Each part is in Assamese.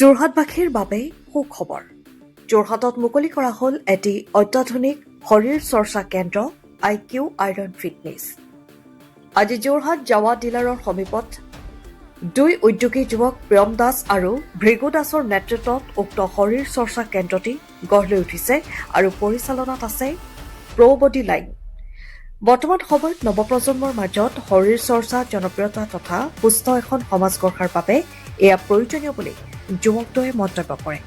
যোৰহাটবাসীৰ বাবে সুখবৰ। যোৰহাটত মুকলি কৰা হ'ল এটি অত্যাধুনিক শৰীৰ চৰ্চা কেন্দ্ৰ IQ আইৰণ ফিটনেছ। আজি যোৰহাট জাৱা ডিলাৰৰ সমীপত দুই উদ্যোগী যুৱক প্ৰিয়ম দাস আৰু ভৃগু দাসৰ নেতৃত্বত উক্ত শৰীৰ চৰ্চা কেন্দ্ৰটি গঢ় লৈ উঠিছে আৰু পৰিচালনাত আছে প্ৰ'বডি লাইন। বৰ্তমান সময়ত নৱপ্ৰজন্মৰ মাজত শৰীৰ চৰ্চা জনপ্ৰিয়তা তথা সুস্থ এখন সমাজ গঢ়াৰ বাবে এয়া প্ৰয়োজনীয় বুলি যুৱকটোৱে মন্তব্য কৰে।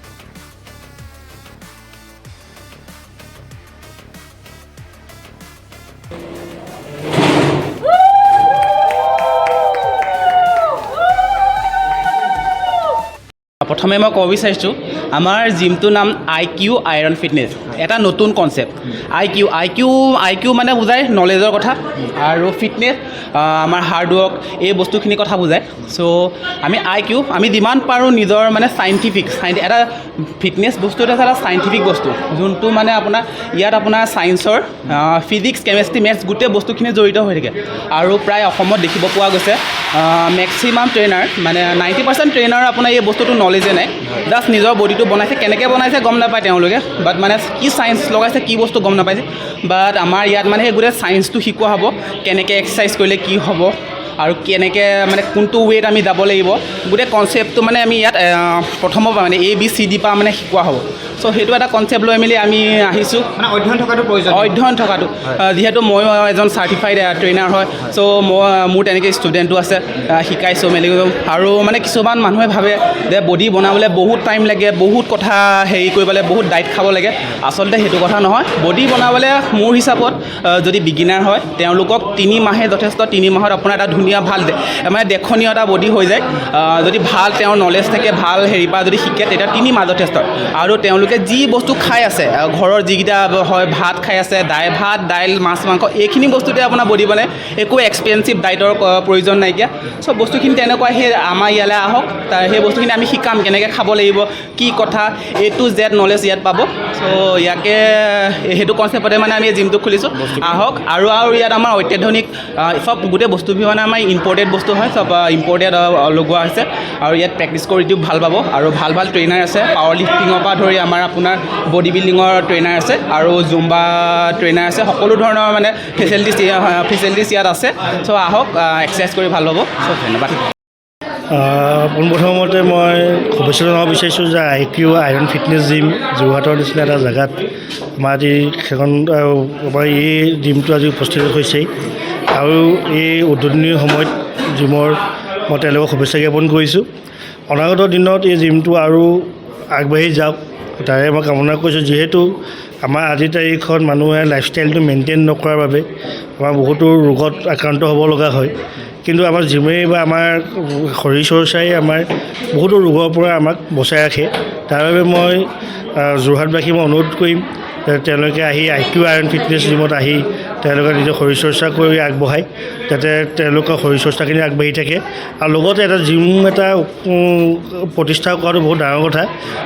প্ৰথমে মই ক'ব বিচাৰিছোঁ আমাৰ জিমটোৰ নাম IQ আইৰণ ফিটনেছ, এটা নতুন কনচেপ্ট। IQ মানে বুজায় নলেজৰ কথা, আৰু ফিটনেছ আমাৰ হাৰ্ডৱৰ্ক, এই বস্তুখিনি কথা বুজায়। চ' আমি যিমান পাৰোঁ নিজৰ মানে এটা ফিটনেছ বস্তু এটা চাইণ্টিফিক বস্তু, যোনটো মানে ইয়াত আপোনাৰ ছায়েন্সৰ ফিজিক্স, কেমেষ্ট্ৰি, মেথছ গোটেই বস্তুখিনি জড়িত হৈ থাকে। আৰু প্ৰায় অসমত দেখিব পোৱা গৈছে মেক্সিমাম ট্ৰেইনাৰ মানে 90% ট্ৰেইনাৰ আপোনাৰ এই বস্তুটো নলেজে নাই, জাষ্ট নিজৰ বডিটো বনাইছে, কেনেকৈ বনাইছে গম নাপায় তেওঁলোকে, বাট মানে কি ছায়েন্স লগাইছে কি বস্তু গম নাপাইছে। বাট আমাৰ ইয়াত মানে সেই গোটেই ছায়েন্সটো শিকোৱা হ'ব, কেনেকৈ এক্সাৰচাইজ কৰিলে কি হ'ব আৰু কেনেকৈ মানে কোনটো ৱেত আমি যাব লাগিব, গোটেই কনচেপ্টটো মানে আমি ইয়াত প্ৰথমৰ পৰা মানে ABCD পৰা মানে শিকোৱা হ'ব। চ' সেইটো এটা কনচেপ্ট লৈ মেলি আমি আহিছোঁ। মানে অধ্যয়ন থকাটো যিহেতু ময়ো এজন চাৰ্টিফাইড ট্ৰেইনাৰ হয়, চ' মোৰ তেনেকৈ ষ্টুডেণ্টো আছে, শিকাইছোঁ মেলি। আৰু মানে কিছুমান মানুহে ভাবে যে বডি বনাবলৈ বহুত টাইম লাগে, বহুত কথা হেৰি কৰিবলৈ, বহুত ডাইট খাব লাগে। আচলতে সেইটো কথা নহয়। বডি বনাবলৈ মোৰ হিচাপত যদি বিগিনাৰ হয় তেওঁলোকক 3 মাহে যথেষ্ট। 3 মাহত আপোনাৰ এটা ধুনীয়া ভাল মানে দেখনীয় এটা বডি হৈ যায়। যদি ভাল তেওঁৰ নলেজ থাকে, ভাল হেৰি পৰা যদি শিকে, তেতিয়া 3 মাহ যথেষ্ট। আৰু তেওঁলোকে যি বস্তু খাই আছে, ঘৰৰ যিকেইটা হয় ভাত খাই আছে, ভাত দাইল মাছ মাংস, এইখিনি বস্তুতে আপোনাৰ বডি বনায়, একো এক্সপেঞ্চিভ ডাইটৰ প্ৰয়োজন নাইকিয়া। চ' বস্তুখিনি তেনেকুৱা, সেই আমাৰ ইয়ালৈ আহক, সেই বস্তুখিনি আমি শিকাম কেনেকৈ খাব লাগিব, কি কথা A to Z নলেজ ইয়াত পাব। চ' ইয়াকে সেইটো কনচেপ্টতে মানে আমি জিমটো খুলিছোঁ, আহক। আৰু ইয়াত আমাৰ অত্যাধুনিক চব গোটেই বস্তুবোৰ মানে আমাৰ ইম্পৰ্টেড বস্তু হয়, চব ইম্পৰ্টেড লগোৱা হৈছে। আৰু ইয়াত প্ৰেক্টিচ কৰিও ভাল পাব, আৰু ভাল ট্ৰেইনাৰ আছে, পাৱাৰ লিফটিঙৰ পৰা ধৰি আমাৰ আপোনাৰ বডি বিল্ডিঙৰ ট্ৰেইনাৰ আছে, আৰু জুম্বা ট্ৰেইনাৰ আছে, সকলো ধৰণৰ মানে ফেচিলিটিছ ইয়াত আছে। চ' আহক, এক্সাৰচাইজ কৰি ভাল পাব। চ' ধন্যবাদ। পোনপ্ৰথমতে মই শুভেচ্ছা জনাব বিচাৰিছোঁ যে IQ আইৰণ ফিটনেছ জিম যোৰহাটৰ নিচিনা এটা জেগাত আমাৰ সেইখন আমাৰ এই জিমটো আজি উপস্থিত হৈছেই। আৰু এই উদ্বোধনী সময়ত জিমৰ মই তেওঁলোকক শুভেচ্ছা জ্ঞাপন কৰিছোঁ। অনাগত দিনত এই জিমটো আৰু আগবাঢ়ি যাওক, তাৰে মই কামনা কৰিছোঁ। যিহেতু আমাৰ আজিৰ তাৰিখত মানুহে লাইফষ্টাইলটো মেইনটেইন নকৰাৰ বাবে আমাৰ বহুতো ৰোগত আক্ৰান্ত হ'ব লগা হয়। কিন্তু আমাৰ জিমেই বা আমাৰ শৰীৰ চৰ্চাই আমাৰ বহুতো ৰোগৰ পৰা আমাক বচাই ৰাখে। তাৰ বাবে মই যোৰহাটবাসীক মই অনুৰোধ কৰিম যে তেওঁলোকে আহি IQ আইৰণ ফিটনেছ জিমত আহি তেওঁলোকে নিজৰ শৰীৰ চৰ্চা কৰি আগবঢ়ায়, যাতে তেওঁলোকৰ শৰীৰ চৰ্চাখিনি আগবাঢ়ি থাকে। আৰু লগতে এটা জিম এটা প্ৰতিষ্ঠা কৰাটো বহুত ডাঙৰ কথা,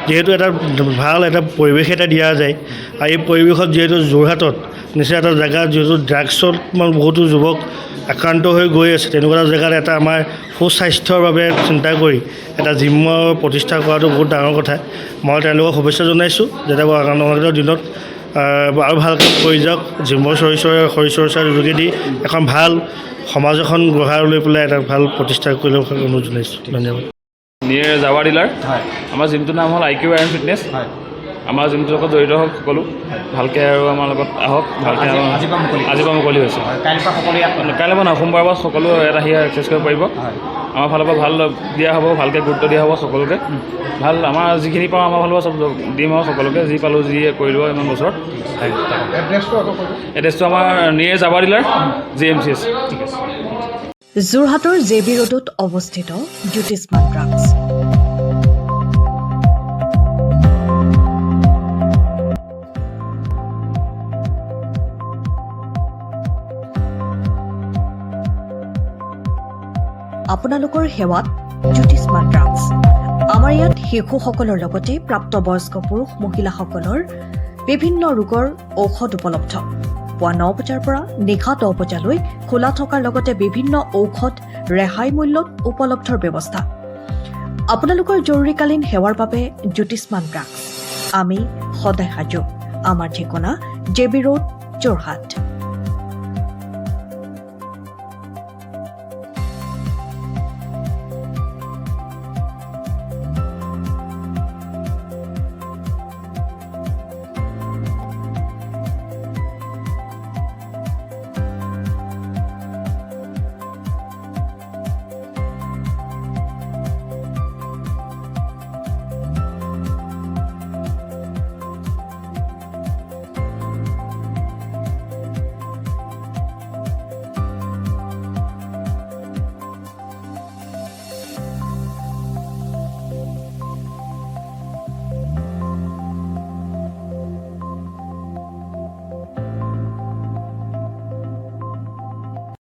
যিহেতু এটা ভাল এটা পৰিৱেশ এটা দিয়া যায়। আৰু এই পৰিৱেশত যিহেতু যোৰহাটত নিচিনা এটা জেগাত যিহেতু ড্ৰাগছত বহুতো যুৱক আক্ৰান্ত হৈ গৈ আছে, তেনেকুৱা এটা জেগাত এটা আমাৰ সুস্বাস্থ্যৰ বাবে চিন্তা কৰি এটা জিমৰ প্ৰতিষ্ঠা কৰাটো বহুত ডাঙৰ কথা। মই তেওঁলোকক শুভেচ্ছা জনাইছোঁ, যাতে অনাগত দিনত আৰু ভাল কাম কৰি যাওক। জিমৰ শৰীৰ চৰ্চাৰ যোগেদি এখন ভাল সমাজ এখন গঢ়াই লৈ পেলাই এটা ভাল প্ৰতিষ্ঠা কৰিবলৈ অনুৰোধ জনাইছোঁ। ধন্যবাদ। Near Jawa dealer. আমাৰ জিমটোৰ নাম হ'ল IQ আইৰণ ফিটনেছ। আমাৰ জিমটোৰ লগত জড়িত হওক সকলো, ভালকৈ আৰু আমাৰ লগত আহক। ভালকৈ আজিৰ পৰা মুকলি হৈছে। কাইলৈ পৰা নহয়, সোমবাৰৰ পৰা সকলো ইয়াত আহি এক্সাৰচাইজ কৰিব পাৰিব। আমাৰ ফালৰ পৰা ভাল দিয়া হ'ব, ভালকৈ গুৰুত্ব দিয়া হ'ব সকলোকে। ভাল আমাৰ যিখিনি পাওঁ আমাৰ ফালৰ পৰা চব দিম আৰু সকলোকে, যি পালোঁ যি কৰি দিব ইমান বছৰত। এড্ৰেছটো আমাৰ নিয়েৰ জাৱা ডিলাৰ JMCH। ঠিক আছে। যোৰহাটৰ JB ৰোডত অৱস্থিত জ্যোতিষ্মান ড্ৰাগছ। আপোনালোকৰ সেৱাত জ্যোতিষ্মান ড্ৰাগছ। আমাৰ ইয়াত শিশুসকলৰ লগতে প্ৰাপ্তবয়স্ক পুৰুষ মহিলাসকলৰ বিভিন্ন ৰোগৰ ঔষধ উপলব্ধ। পুৱা 9 বজাৰ পৰা নিশা 10 বজালৈ খোলা থকাৰ লগতে বিভিন্ন ঔষধ ৰেহাই মূল্যত উপলব্ধৰ ব্যৱস্থা। আপোনালোকৰ জৰুৰীকালীন সেৱাৰ বাবে জ্যোতিষ্মান ড্ৰাগছ আমি সদায় সাজু আমাৰ ঠিকনা JB ৰোড যোৰহাট